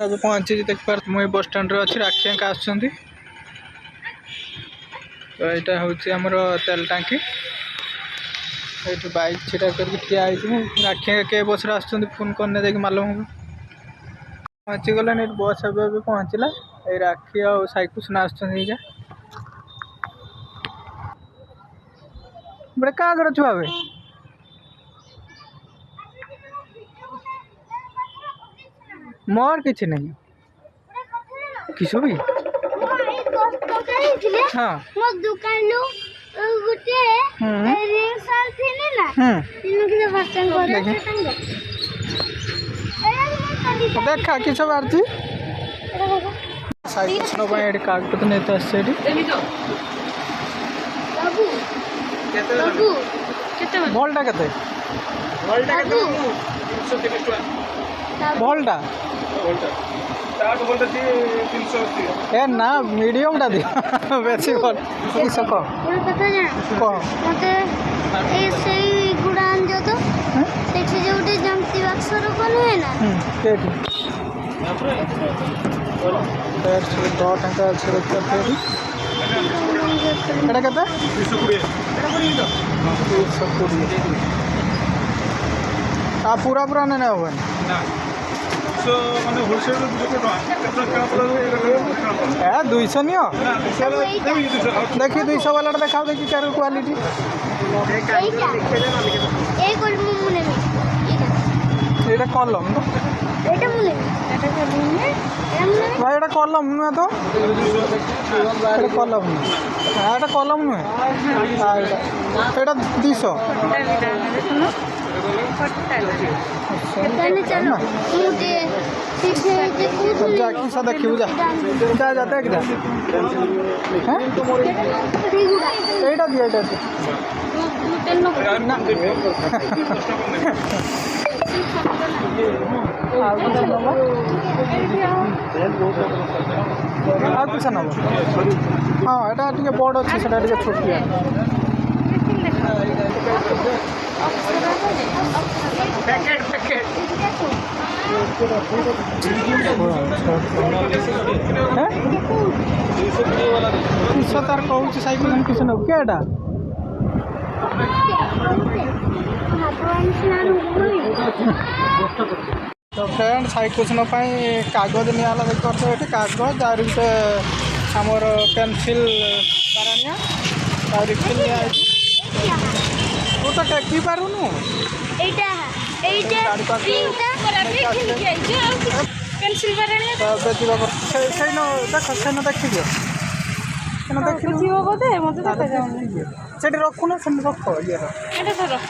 अब पहुँची देखिपार मुझे बस स्टैंड अच्छी राखी का आसुँच तो यहाँ हूँ आमर तेल टांकी ये बाइक छिटा करके ठिया राखी के बस फोन करने देख मालूम हो पहुँची गलानी बस ए पहुँचला ये राखी आ साइकुसन आसुँच बड़े क्या कर छुआ मोर किसी नहीं किस भी हाँ दुकान गुटे रिंग साल थे ना के बर्तन देखा किस बारती साइकिल कागज नहीं तो आसे बल्टा के बल्टा ए ना मीडियम टा दिया बेसी बल किस गुड़ा आन जो तो जो जमती बक्सर कौन हुए ना पूरा पूरा नहीं हुआ ए 200 नहीं देखी 200 वाला देखा देखी क्या क्वालिटी ये कलम भाई ये कलम नुहे तो कलम नुहे कलम नुहे ये 200 किसा देखिए जा जा जा देख जा एटा दिया कुछ ना हाँ यहाँ टे बड़ अच्छे से छोटिया तार कहूँ साइकिल किस नब क्या तो फ्रेंड साइकिल कागज निला देख पारे कागज तार गोटे आमर पेनसिल रिफिल तू तो टेकी पारुनु रखुन से रख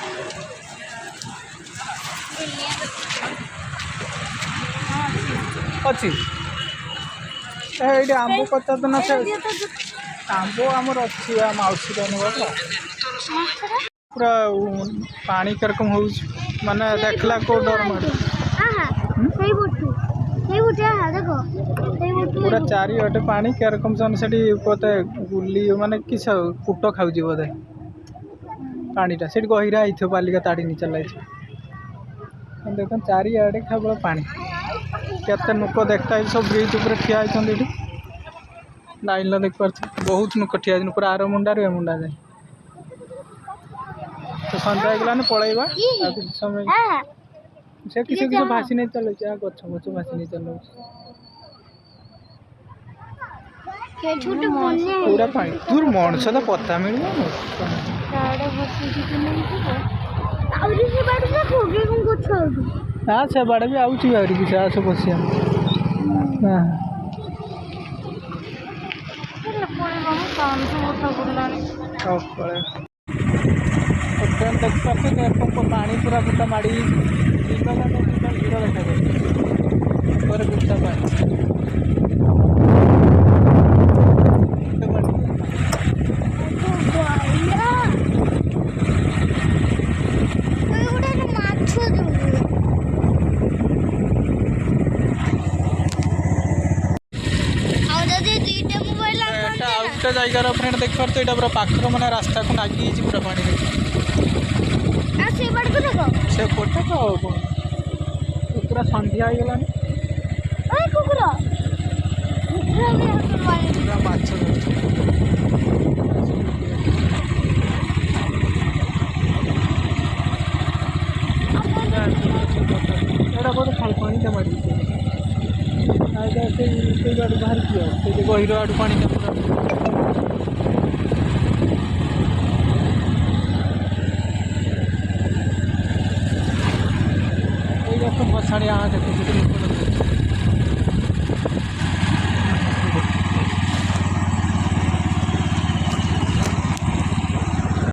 अच्छी ये आंब पचार ना से आंब आमर अच्छी मौसी पूरा पानी करकम हो माने देखला को डर मारे पूरा चारिटे पानी केरकम से बोधे गुली माने किस कुट खाऊ बोधे पानीटा से गहिरा हो बालिका ताड़ी नहीं चल देख चारिटे केवल पानी केते लोक देखता सब ब्रिज उपर ठिया होती लाइन देख पार्थ बहुत लोक ठिया पूरा आर मुंडा रू ए मुंडा जाए तो सन्ध्या गलाने पलैबा समय से किसी किसी भासी नहीं चलो गच गच भासी नहीं चलो पूरा पानी दूर मनुष्य तो पता मिल हाँ से बाड़े भी आउची किसी आस बस ट्रेन देख पाते पानी पूरा गुटा माड़ी हिरो देखा गुटा पानी जगार फ्रेंड देख पारे यहाँ पूरा पाखर मैंने रास्ता को लगी पूरा पानी से पटे तो पूरा सन्ध्या हो गलानी ଏଇଟା ବୋଧେ ଖାଲି ପାଣିଟା ମାରିଛି ଏଇଟା ସେଇ ଆଡ଼ୁ ବାହାରିଛି ଆଉ ସେଇ ଗହିର ଆଡ଼ୁ ପାଣିଟା ପୁରା ଏଇଟା ତ ଭସାଣିଆ ଦେଖୁଛି